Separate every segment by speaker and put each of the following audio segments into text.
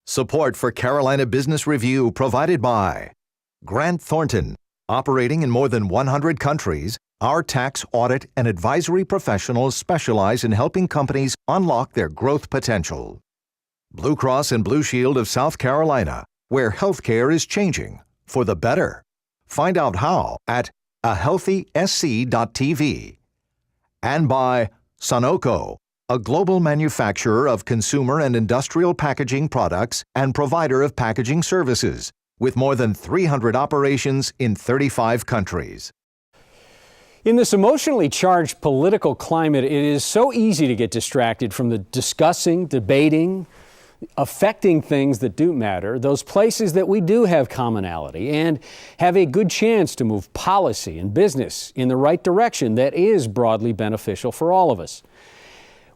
Speaker 1: Support for Carolina Business Review provided by Grant Thornton. Operating in more than 100 countries, our tax, audit, and advisory professionals specialize in helping companies unlock their growth potential. Blue Cross and Blue Shield of South Carolina, where healthcare is changing for the better. Find out how at ahealthysc.tv. And by Sunoco, a global manufacturer of consumer and industrial packaging products and provider of packaging services, with more than 300 operations in 35 countries.
Speaker 2: In this emotionally charged political climate, it is so easy to get distracted from the discussing, debating, affecting things that do matter, those places that we do have commonality and have a good chance to move policy and business in the right direction that is broadly beneficial for all of us.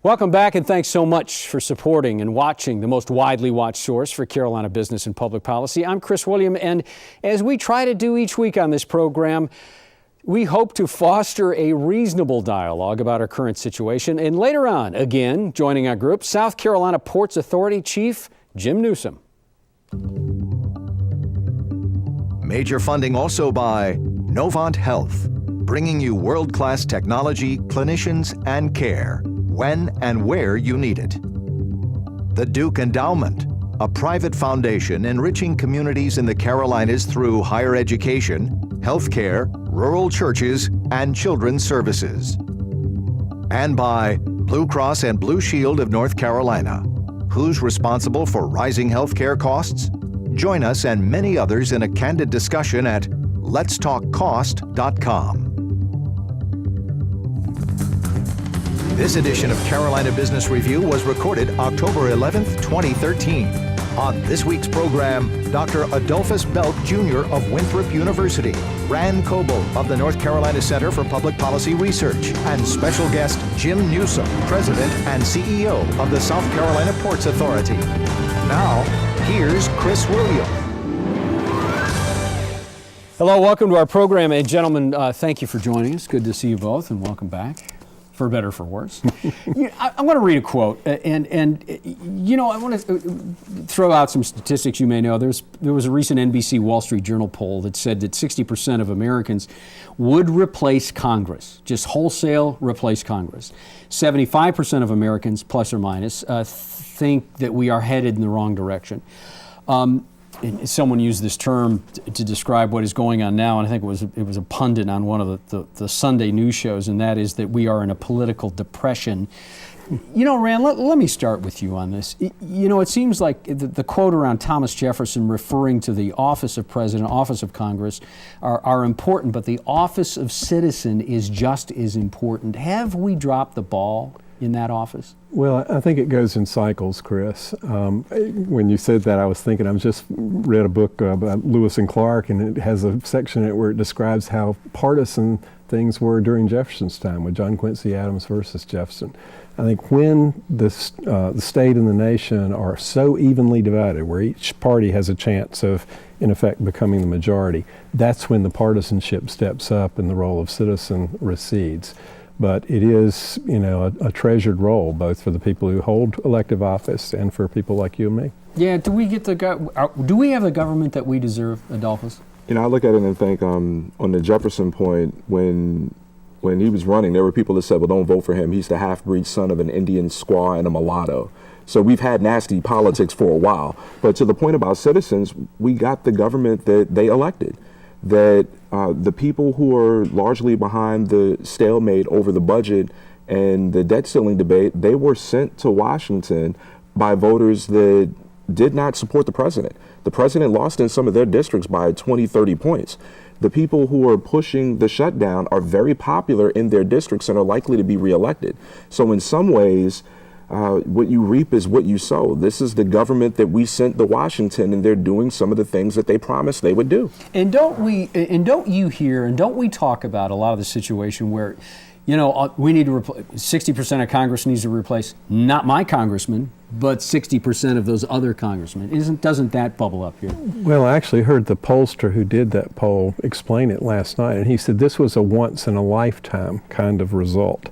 Speaker 2: Welcome back, and thanks so much for supporting and watching the most widely watched source for Carolina business and public policy. I'm Chris William, and as we try to do each week on this program, we hope to foster a reasonable dialogue about our current situation. And later on, again, joining our group, South Carolina Ports Authority Chief Jim Newsome.
Speaker 1: Major funding also by Novant Health, bringing you world-class technology, clinicians, and care when and where you need it. The Duke Endowment, a private foundation enriching communities in the Carolinas through higher education, healthcare, rural churches, and children's services. And by Blue Cross and Blue Shield of North Carolina. Who's responsible for rising healthcare costs? Join us and many others in a candid discussion at letstalkcost.com. This edition of Carolina Business Review was recorded October 11th, 2013. On this week's program, Dr. Adolphus Belk, Jr. of Winthrop University, Rand Coble of the North Carolina Center for Public Policy Research, and special guest Jim Newsome, President and CEO of the South Carolina Ports Authority. Now, here's Chris William.
Speaker 2: Hello, welcome to our program. And gentlemen, thank you for joining us. Good to see you both, and welcome back. For better or for worse. I want to read a quote, and I want to throw out some statistics you may know. There was a recent NBC Wall Street Journal poll that said that 60% of Americans would replace Congress, just wholesale replace Congress. 75% of Americans, plus or minus, think that we are headed in the wrong direction. Someone used this term to describe what is going on now, and I think it was a pundit on one of the Sunday news shows, and that is that we are in a political depression. You know, Rand, let me start with you on this. It seems like the quote around Thomas Jefferson referring to the office of president, office of Congress are important, but the office of citizen is just as important. Have we dropped the ball in that office?
Speaker 3: Well, I think it goes in cycles, Chris. When you said that, I was thinking, I just read a book about Lewis and Clark, and it has a section in it where it describes how partisan things were during Jefferson's time with John Quincy Adams versus Jefferson. I think when the state and the nation are so evenly divided, where each party has a chance of, in effect, becoming the majority, that's when the partisanship steps up and the role of citizen recedes. But it is, a treasured role, both for the people who hold elective office and for people like you and me.
Speaker 2: Yeah, do we have the government that we deserve, Adolphus?
Speaker 4: I look at it and think on the Jefferson point, when he was running, there were people that said, well, don't vote for him. He's the half-breed son of an Indian squaw and a mulatto. So we've had nasty politics for a while. But to the point about citizens, we got the government that they elected. That the people who are largely behind the stalemate over the budget and the debt ceiling debate, they were sent to Washington by voters that did not support the president. The president lost in some of their districts by 20, 30 points. The people who are pushing the shutdown are very popular in their districts and are likely to be reelected. So in some ways, what you reap is what you sow. This is the government that we sent to Washington, and they're doing some of the things that they promised they would do.
Speaker 2: And don't we talk about a lot of the situation where, we need to replace 60% of Congress needs to replace not my congressman, but 60% of those other congressmen. Doesn't that bubble up here?
Speaker 3: Well, I actually heard the pollster who did that poll explain it last night, and he said this was a once in a lifetime kind of result,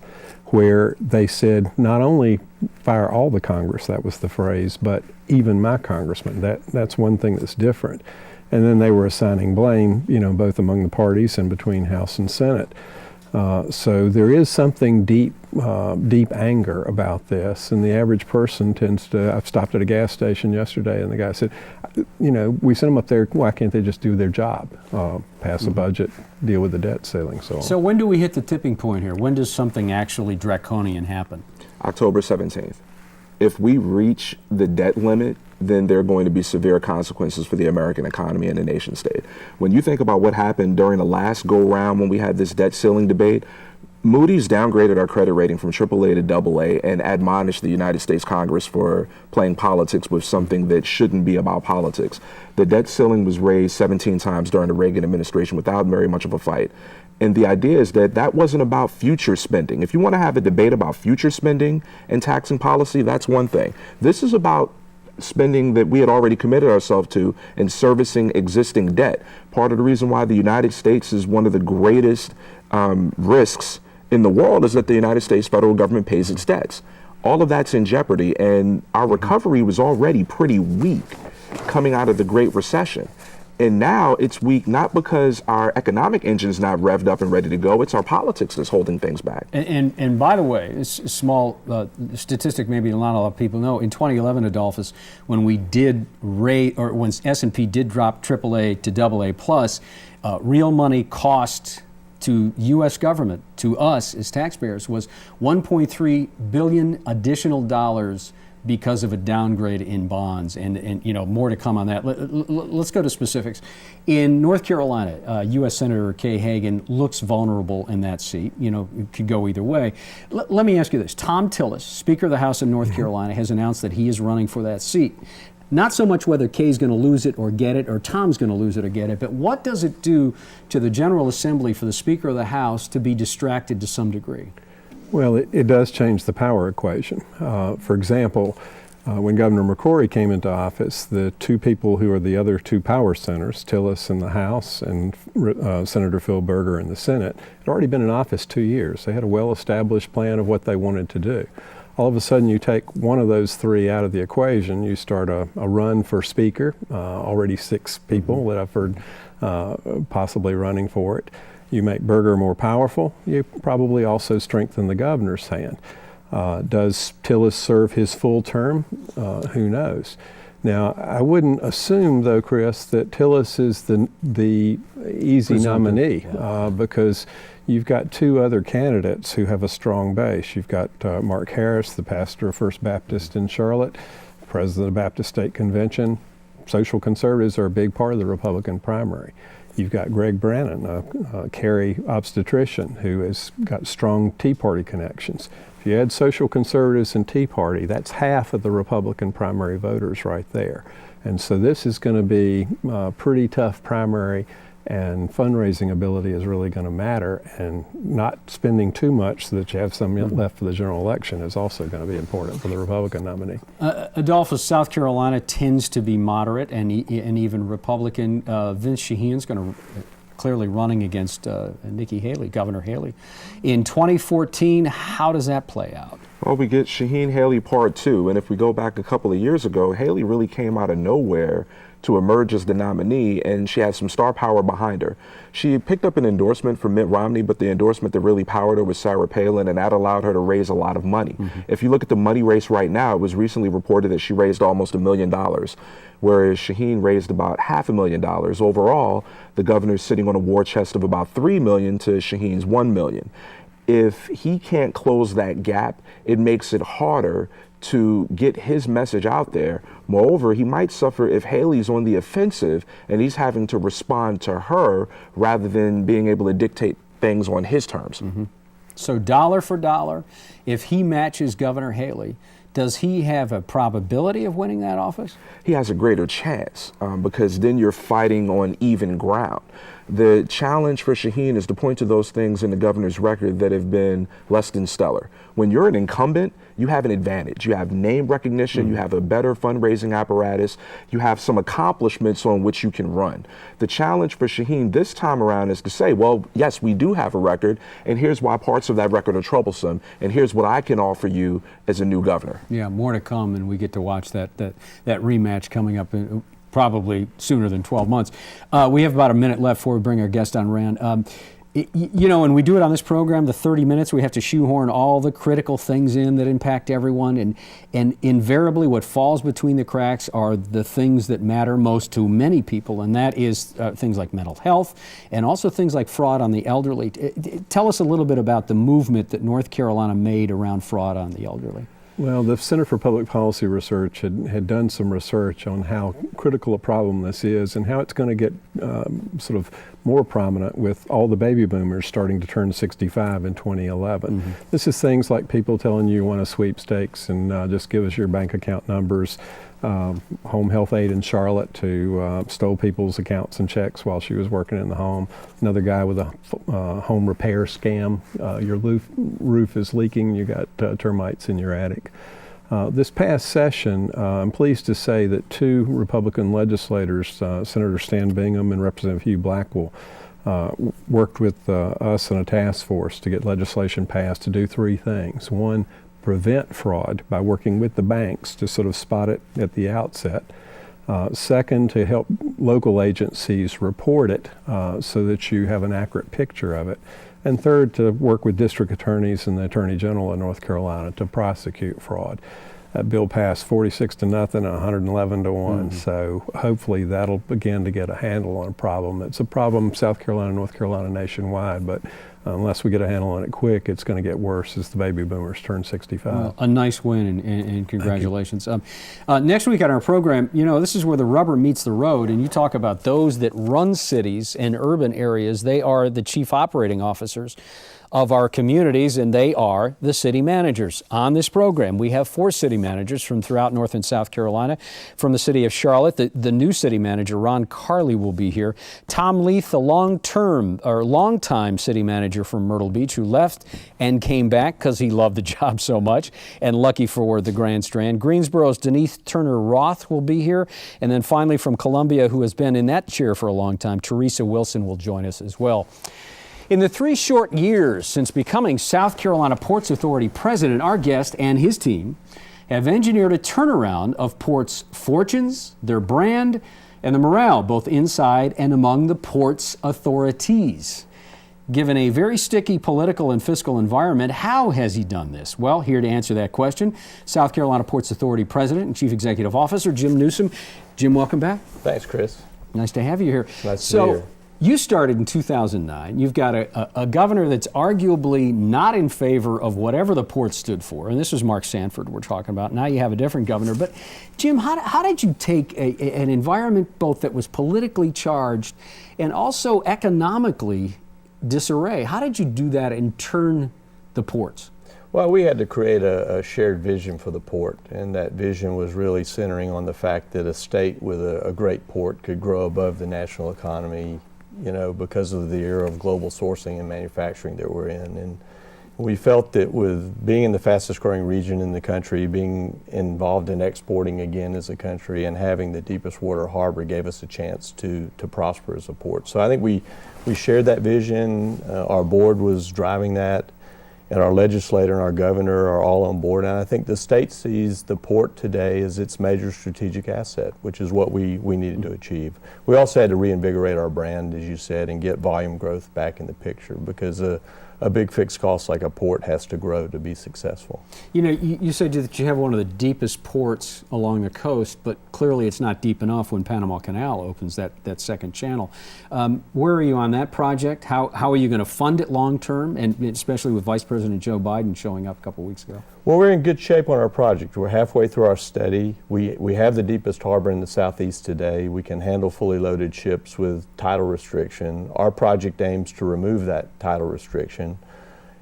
Speaker 3: where they said not only fire all the Congress, that was the phrase, but even my congressman. That's one thing that's different. And then they were assigning blame, both among the parties and between House and Senate. So there is something deep anger about this, and the average person tends to. I've stopped at a gas station yesterday, and the guy said, we sent them up there. Why can't they just do their job, pass a budget, deal with the debt ceiling, so on?
Speaker 2: So when do we hit the tipping point here? When does something actually draconian happen?
Speaker 4: October 17th. If we reach the debt limit, then there are going to be severe consequences for the American economy and the nation state. When you think about what happened during the last go-round when we had this debt ceiling debate, Moody's downgraded our credit rating from AAA to AA and admonished the United States Congress for playing politics with something that shouldn't be about politics. The debt ceiling was raised 17 times during the Reagan administration without very much of a fight. And the idea is that that wasn't about future spending. If you want to have a debate about future spending and taxing policy, that's one thing. This is about spending that we had already committed ourselves to and servicing existing debt. Part of the reason why the United States is one of the greatest risks in the world is that the United States federal government pays its debts. All of that's in jeopardy, and our recovery was already pretty weak coming out of the Great Recession. And now it's weak not because our economic engine's not revved up and ready to go, it's our politics that's holding things back.
Speaker 2: And by the way, it's a small statistic maybe not a lot of people know. In 2011, Adolphus, when we did when S&P did drop AAA to AA plus, real money cost to U.S. government, to us as taxpayers, was $1.3 billion additional dollars because of a downgrade in bonds, and more to come on that. Let's go to specifics. In North Carolina, U.S. Senator Kay Hagan looks vulnerable in that seat. It could go either way. Let me ask you this. Tom Tillis, Speaker of the House of North Carolina, has announced that he is running for that seat. Not so much whether Kay's going to lose it or get it, or Tom's going to lose it or get it, but what does it do to the General Assembly for the Speaker of the House to be distracted to some degree?
Speaker 3: Well, it does change the power equation. For example, when Governor McCrory came into office, the two people who are the other two power centers, Tillis in the House and Senator Phil Berger in the Senate, had already been in office 2 years. They had a well-established plan of what they wanted to do. All of a sudden, you take one of those three out of the equation, you start a run for Speaker, already 6 people that I've heard possibly running for it. You make Berger more powerful, you probably also strengthen the governor's hand. Does Tillis serve his full term? Who knows? Now, I wouldn't assume, though, Chris, that Tillis is the easy nominee, because you've got 2 other candidates who have a strong base. You've got Mark Harris, the pastor of First Baptist in Charlotte, president of the Baptist State Convention. Social conservatives are a big part of the Republican primary. You've got Greg Brannon, a Cary obstetrician who has got strong Tea Party connections. If you add social conservatives and Tea Party, that's half of the Republican primary voters right there. And so this is going to be a pretty tough primary, and fundraising ability is really going to matter, and not spending too much so that you have some left for the general election is also going to be important for the Republican nominee.
Speaker 2: Adolphus, South Carolina tends to be moderate and even Republican. Vince Sheehan's going to clearly running against Nikki Haley, Governor Haley. In 2014, how does that play out?
Speaker 4: Well, we get Shaheen Haley Part 2, and if we go back a couple of years ago, Haley really came out of nowhere to emerge as the nominee, and she had some star power behind her. She picked up an endorsement from Mitt Romney, but the endorsement that really powered her was Sarah Palin, and that allowed her to raise a lot of money. If you look at the money race right now, it was recently reported that she raised almost $1 million, whereas Shaheen raised about $500,000. Overall, the governor's sitting on a war chest of about $3 million to Shaheen's $1 million. If he can't close that gap, it makes it harder to get his message out there. Moreover, he might suffer if Haley's on the offensive and he's having to respond to her rather than being able to dictate things on his terms.
Speaker 2: So dollar for dollar, if he matches Governor Haley, does he have a probability of winning that office?
Speaker 4: He has a greater chance because then you're fighting on even ground. The challenge for Shaheen is to point to those things in the governor's record that have been less than stellar. When you're an incumbent, you have an advantage. You have name recognition, you have a better fundraising apparatus, you have some accomplishments on which you can run. The challenge for Shaheen this time around is to say, well, yes, we do have a record, and here's why parts of that record are troublesome, and here's what I can offer you as a new governor.
Speaker 2: Yeah, more to come, and we get to watch that rematch coming up probably sooner than 12 months. We have about a minute left before we bring our guest on, Rand. And we do it on this program, the 30 minutes, we have to shoehorn all the critical things in that impact everyone, and invariably what falls between the cracks are the things that matter most to many people, and that is things like mental health and also things like fraud on the elderly. Tell us a little bit about the movement that North Carolina made around fraud on the elderly.
Speaker 3: Well, the Center for Public Policy Research had done some research on how critical a problem this is and how it's going to get sort of more prominent with all the baby boomers starting to turn 65 in 2011. Mm-hmm. This is things like people telling you want a sweepstakes and just give us your bank account numbers. Home health aide in Charlotte who stole people's accounts and checks while she was working in the home. Another guy with a home repair scam. Your roof is leaking, you got termites in your attic. This past session, I'm pleased to say that two Republican legislators, Senator Stan Bingham and Representative Hugh Blackwell, worked with us in a task force to get legislation passed to do three things. One, prevent fraud by working with the banks to sort of spot it at the outset. Second, to help local agencies report it so that you have an accurate picture of it. And third, to work with district attorneys and the Attorney General of North Carolina to prosecute fraud. That bill passed 46-0 and 111-1, mm-hmm. So hopefully that'll begin to get a handle on a problem. It's a problem South Carolina, North Carolina nationwide, but unless we get a handle on it quick, it's going to get worse as the baby boomers turn 65.
Speaker 2: Well, a nice win, and congratulations. Next week on our program, this is where the rubber meets the road, and you talk about those that run cities and urban areas. They are the chief operating officers of our communities, and they are the city managers. On this program, we have 4 city managers from throughout North and South Carolina. From the city of Charlotte, the new city manager, Ron Carley, will be here. Tom Leith, the longtime city manager from Myrtle Beach, who left and came back because he loved the job so much, and lucky for the Grand Strand. Greensboro's Denise Turner Roth will be here. And then finally from Columbia, who has been in that chair for a long time, Teresa Wilson will join us as well. In the 3 short years since becoming South Carolina Ports Authority president, our guest and his team have engineered a turnaround of ports' fortunes, their brand, and the morale, both inside and among the ports authorities. Given a very sticky political and fiscal environment, how has he done this? Well, here to answer that question, South Carolina Ports Authority President and Chief Executive Officer Jim Newsome. Jim, welcome back.
Speaker 5: Thanks, Chris.
Speaker 2: Nice to have you here.
Speaker 5: Nice to be here.
Speaker 2: You started in 2009. You've got a governor that's arguably not in favor of whatever the port stood for, and this was Mark Sanford we're talking about. Now you have a different governor. But Jim, how did you take an environment both that was politically charged and also economically disarray? How did you do that and turn the ports?
Speaker 5: Well, we had to create a shared vision for the port, and that vision was really centering on the fact that a state with a great port could grow above the national economy, because of the era of global sourcing and manufacturing that we're in. And we felt that with being in the fastest growing region in the country, being involved in exporting again as a country, and having the deepest water harbor gave us a chance to prosper as a port. So I think we shared that vision. Our board was driving that, and our legislator and our governor are all on board. And I think the state sees the port today as its major strategic asset, which is what we needed to achieve. We also had to reinvigorate our brand, as you said, and get volume growth back in the picture, because a big fixed cost like a port has to grow to be successful.
Speaker 2: You said that you have one of the deepest ports along the coast, but clearly it's not deep enough when Panama Canal opens that second channel. Where are you on that project? How are you going to fund it long term, and especially with Vice President Joe Biden showing up a couple weeks ago?
Speaker 5: Well, we're in good shape on our project. We're halfway through our study. We have the deepest harbor in the southeast today. We can handle fully loaded ships with tidal restriction. Our project aims to remove that tidal restriction.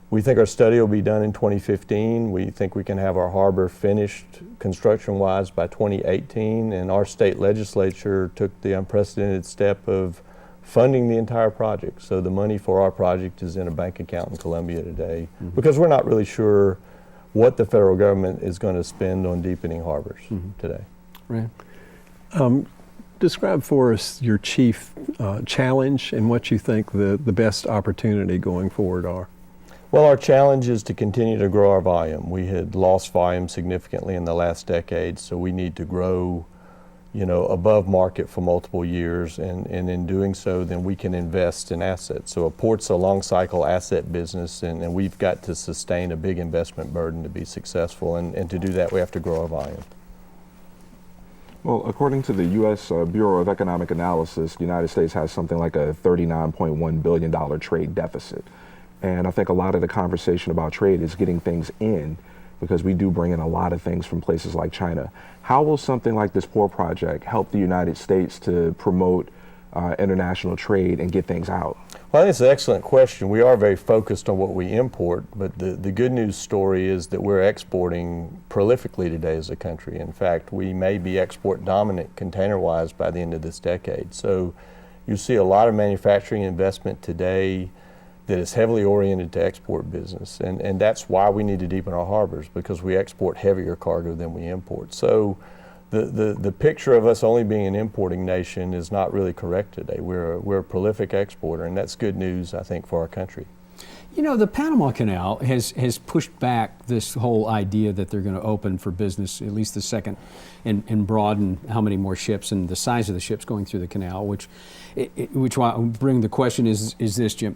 Speaker 5: We think our study will be done in 2015. We think we can have our harbor finished construction-wise by 2018, and our state legislature took the unprecedented step of funding the entire project. So the money for our project is in a bank account in Columbia today, because we're not really sure what the federal government is going to spend on deepening harbors today.
Speaker 2: Right.
Speaker 3: Describe for us your chief challenge and what you think the best opportunity going forward are.
Speaker 5: Well, our challenge is to continue to grow our volume. We had lost volume significantly in the last decade, so we need to grow, above market for multiple years, and in doing so, then we can invest in assets. So a port's a long cycle asset business, and we've got to sustain a big investment burden to be successful, and to do that, we have to grow our volume.
Speaker 4: Well, according to the U.S. Bureau of Economic Analysis, the United States has something like a $39.1 billion trade deficit. And I think a lot of the conversation about trade is getting things in, because we do bring in a lot of things from places like China. How will something like this port project help the United States to promote international trade and get things out?
Speaker 5: Well, I think it's an excellent question. We are very focused on what we import, but the good news story is that we're exporting prolifically today as a country. In fact, we may be export dominant container-wise by the end of this decade. So you see a lot of manufacturing investment today that is heavily oriented to export business. And that's why we need to deepen our harbors, because we export heavier cargo than we import. So the picture of us only being an importing nation is not really correct today. We're a prolific exporter, and that's good news, I think, for our country.
Speaker 2: The Panama Canal has pushed back this whole idea that they're going to open for business, at least the second, and broaden how many more ships and the size of the ships going through the canal, which I'll bring the question is this, Jim.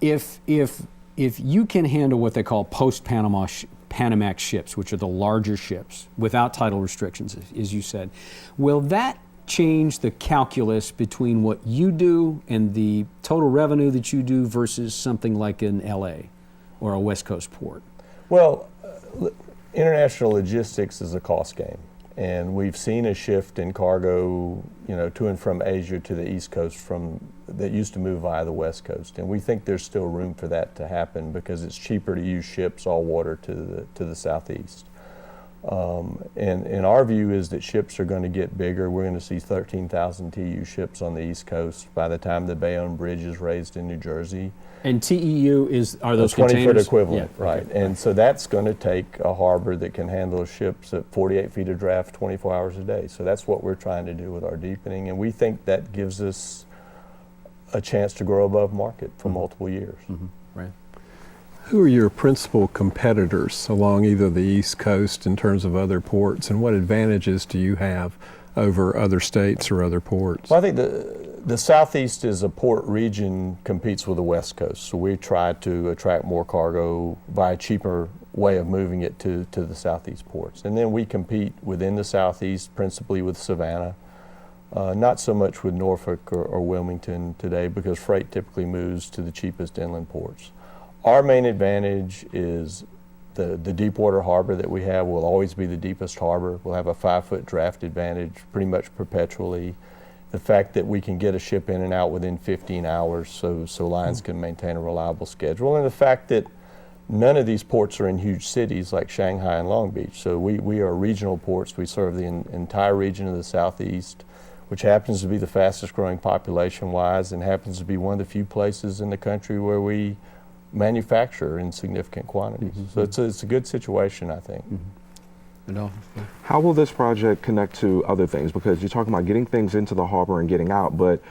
Speaker 2: If you can handle what they call post-Panamax ships, which are the larger ships, without title restrictions, as you said, will that change the calculus between what you do and the total revenue that you do versus something like in LA or a West Coast port?
Speaker 5: Well, international logistics is a cost game. And we've seen a shift in cargo, to and from Asia to the East Coast that used to move via the West Coast. And we think there's still room for that to happen, because it's cheaper to use ships all water to the southeast. And our view is that ships are going to get bigger. We're going to see 13,000 TEU ships on the East Coast by the time the Bayonne Bridge is raised in New Jersey.
Speaker 2: And TEU are those
Speaker 5: 20-foot
Speaker 2: containers?
Speaker 5: equivalent,
Speaker 2: Yeah,
Speaker 5: right.
Speaker 2: okay.
Speaker 5: And so that's going to take a harbor that can handle ships at 48 feet of draft 24 hours a day. So that's what we're trying to do with our deepening. And we think that gives us a chance to grow above market for multiple years.
Speaker 2: Right.
Speaker 3: Who are your principal competitors along either the East Coast in terms of other ports, and what advantages do you have over other states or other ports?
Speaker 5: Well, I think the Southeast as a port region competes with the West Coast. So we try to attract more cargo by a cheaper way of moving it to the Southeast ports. And then we compete within the Southeast, principally with Savannah. Not so much with Norfolk or Wilmington today, because freight typically moves to the cheapest inland ports. Our main advantage is the deepwater harbor that we have will always be the deepest harbor. We'll have a 5-foot draft advantage pretty much perpetually. The fact that we can get a ship in and out within 15 hours so lines can maintain a reliable schedule. And the fact that none of these ports are in huge cities like Shanghai and Long Beach. So we are regional ports. We serve the entire region of the Southeast, which happens to be the fastest growing population-wise and happens to be one of the few places in the country where we manufacture in significant quantities. So it's a good situation, I think.
Speaker 4: How will this project connect to other things? Because you're talking about getting things into the harbor and getting out, but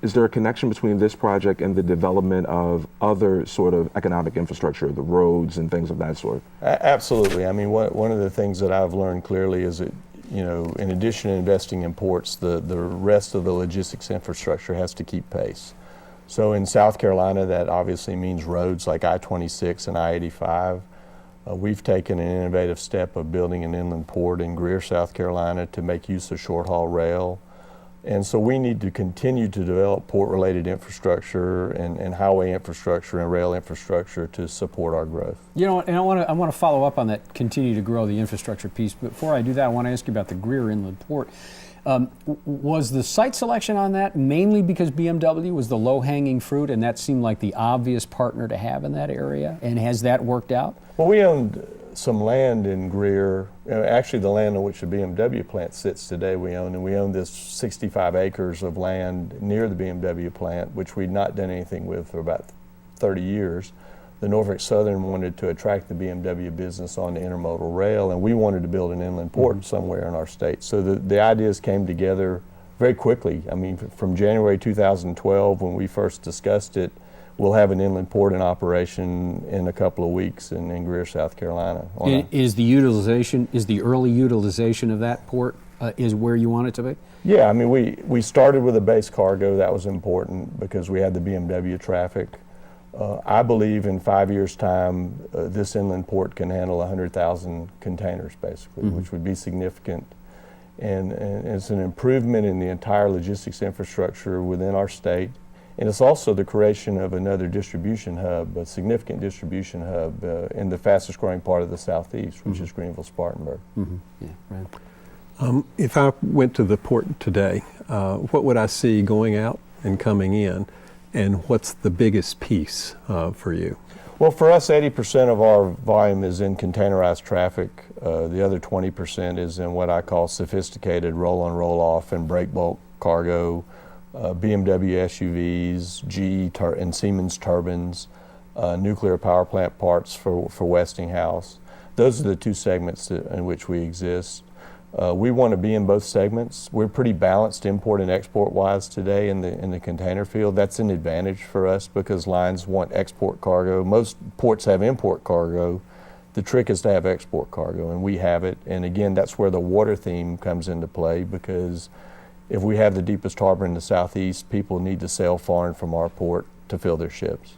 Speaker 4: is there a connection between this project and the development of other sort of economic infrastructure, the roads and things of that sort?
Speaker 5: Absolutely. I mean, one of the things that I've learned clearly is that, in addition to investing in ports, the rest of the logistics infrastructure has to keep pace. So in South Carolina, that obviously means roads like I-26 and I-85. We've taken an innovative step of building an inland port in Greer, South Carolina, to make use of short-haul rail. And so we need to continue to develop port-related infrastructure and highway infrastructure and rail infrastructure to support our growth.
Speaker 2: And I want to follow up on that, continue to grow the infrastructure piece. But before I do that, I want to ask you about the Greer Inland Port. Was the site selection on that mainly because BMW was the low-hanging fruit and that seemed like the obvious partner to have in that area? And has that worked out?
Speaker 5: Well, we owned some land in Greer. Actually, the land on which the BMW plant sits today we own, and we own this 65 acres of land near the BMW plant, which we'd not done anything with for about 30 years. The Norfolk Southern wanted to attract the BMW business on the intermodal rail, and we wanted to build an inland port somewhere in our state. So the ideas came together very quickly. I mean, from January 2012, when we first discussed it, we'll have an inland port in operation in a couple of weeks in Greer, South Carolina.
Speaker 2: Is the early utilization of that port is where you want it to be?
Speaker 5: Yeah, I mean, we started with a base cargo. That was important because we had the BMW traffic. I believe in 5 years' time, this inland port can handle 100,000 containers, basically, which would be significant. And it's an improvement in the entire logistics infrastructure within our state. And it's also the creation of another distribution hub, a significant distribution hub in the fastest growing part of the Southeast, which is Greenville-Spartanburg.
Speaker 2: Yeah, right.
Speaker 3: If I went to the port today, what would I see going out and coming in? And what's the biggest piece for you?
Speaker 5: Well, for us, 80% of our volume is in containerized traffic. The other 20% is in what I call sophisticated roll-on, roll-off and break bulk cargo, BMW SUVs, GE and Siemens turbines, nuclear power plant parts for Westinghouse. Those are the two segments in which we exist. We want to be in both segments. We're pretty balanced import and export wise today in the container field. That's an advantage for us because lines want export cargo. Most ports have import cargo. The trick is to have export cargo, and we have it. And again, that's where the water theme comes into play, because if we have the deepest harbor in the Southeast, people need to sail foreign from our port to fill their ships.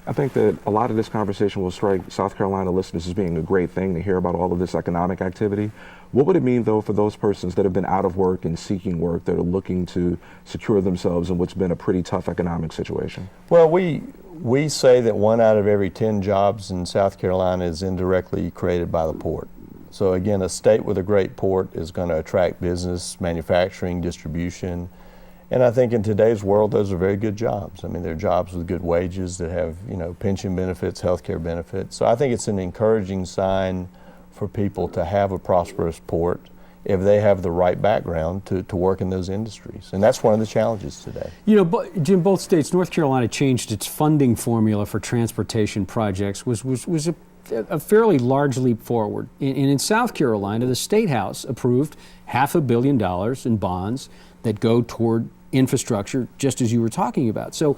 Speaker 4: I think that a lot of this conversation will strike South Carolina listeners as being a great thing to hear about all of this economic activity. What would it mean, though, for those persons that have been out of work and seeking work, that are looking to secure themselves in what's been a pretty tough economic situation?
Speaker 5: Well, we say that 1 out of every 10 jobs in South Carolina is indirectly created by the port. So again, a state with a great port is going to attract business, manufacturing, distribution. And I think in today's world, those are very good jobs. I mean, they're jobs with good wages that have, pension benefits, health care benefits. So I think it's an encouraging sign for people to have a prosperous port if they have the right background to work in those industries. And that's one of the challenges today.
Speaker 2: Jim, both states, North Carolina changed its funding formula for transportation projects, was a fairly large leap forward. And in South Carolina, the State House approved $500 million in bonds that go toward infrastructure, just as you were talking about. So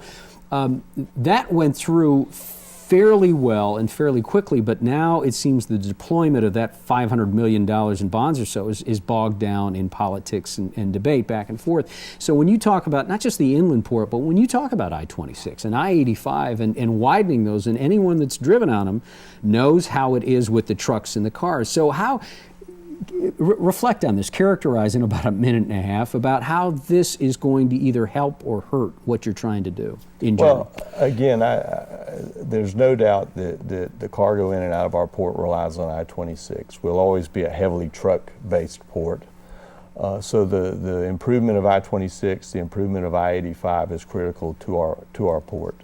Speaker 2: that went through fairly well and fairly quickly, but now it seems the deployment of that $500 million in bonds or so is bogged down in politics and debate back and forth. So when you talk about not just the inland port, but when you talk about I-26 and I-85 and widening those, and anyone that's driven on them knows how it is with the trucks and the cars. So how reflect on this, characterize in about a minute and a half about how this is going to either help or hurt what you're trying to do in general.
Speaker 5: Well, again, there's no doubt that the cargo in and out of our port relies on I-26. We'll always be a heavily truck-based port. So the improvement of I-26, the improvement of I-85 is critical to our port.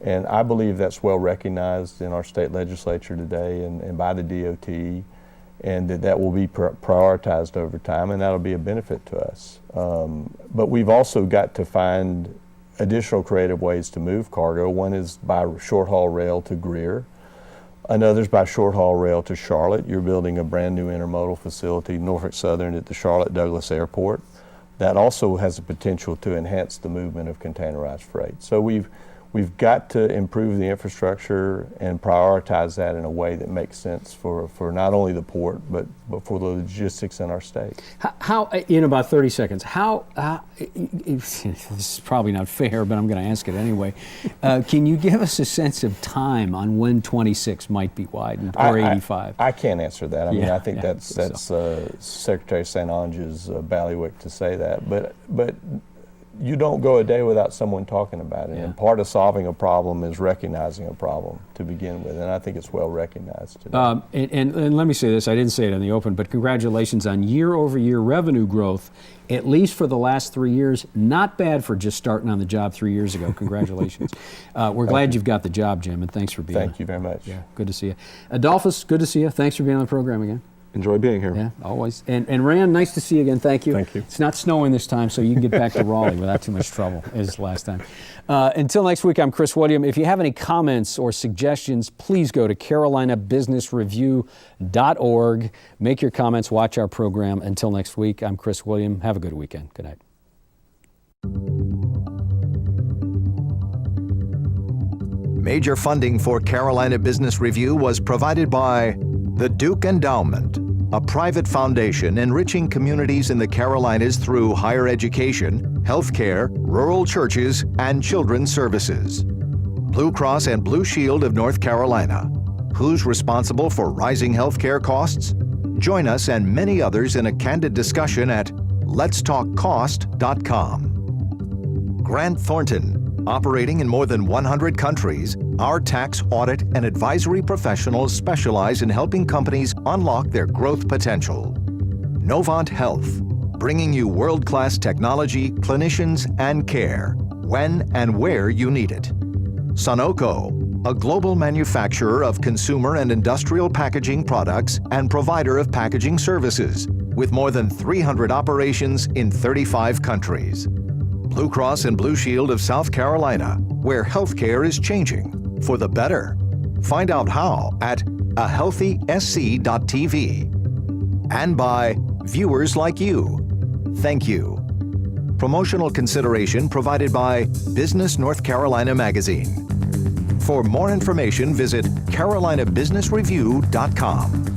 Speaker 5: And I believe that's well recognized in our state legislature today and by the DOT. And that will be prioritized over time, and that'll be a benefit to us. But we've also got to find additional creative ways to move cargo. One is by short-haul rail to Greer. Another's by short-haul rail to Charlotte. You're building a brand new intermodal facility, Norfolk Southern, at the Charlotte Douglas Airport. That also has the potential to enhance the movement of containerized freight. So we've got to improve the infrastructure and prioritize that in a way that makes sense for not only the port, but for the logistics in our state.
Speaker 2: How in about 30 seconds, this is probably not fair, but I'm going to ask it anyway. Can you give us a sense of time on when 26 might be widened, or 85?
Speaker 5: I can't answer that. I mean, I think that's Secretary St. Onge's bailiwick to say that. But you don't go a day without someone talking about it.
Speaker 2: Yeah.
Speaker 5: And part of solving a problem is recognizing a problem to begin with, and I think it's well recognized today.
Speaker 2: And let me say this, I didn't say it in the open, but congratulations on year-over-year revenue growth, at least for the last 3 years. Not bad for just starting on the job 3 years ago. Congratulations. We're glad you've got the job, Jim, and thanks for being
Speaker 5: Thank you very much.
Speaker 2: Yeah, good to see you. Adolphus, good to see you. Thanks for being on the program again.
Speaker 4: Enjoy being here.
Speaker 2: Yeah, always. And Rand, nice to see you again. Thank you.
Speaker 3: Thank you.
Speaker 2: It's not snowing this time, so you can get back to Raleigh without too much trouble as last time. Until next week, I'm Chris William. If you have any comments or suggestions, please go to carolinabusinessreview.org. Make your comments, watch our program. Until next week, I'm Chris William. Have a good weekend. Good night.
Speaker 1: Major funding for Carolina Business Review was provided by the Duke Endowment, a private foundation enriching communities in the Carolinas through higher education, healthcare, rural churches, and children's services. Blue Cross and Blue Shield of North Carolina. Who's responsible for rising healthcare costs? Join us and many others in a candid discussion at letstalkcost.com. Grant Thornton. Operating in more than 100 countries, our tax, audit, and advisory professionals specialize in helping companies unlock their growth potential. Novant Health, bringing you world-class technology, clinicians, and care, when and where you need it. Sunoco, a global manufacturer of consumer and industrial packaging products and provider of packaging services, with more than 300 operations in 35 countries. Blue Cross and Blue Shield of South Carolina, where healthcare is changing for the better. Find out how at ahealthysc.tv. And by viewers like you. Thank you. Promotional consideration provided by Business North Carolina Magazine. For more information, visit carolinabusinessreview.com.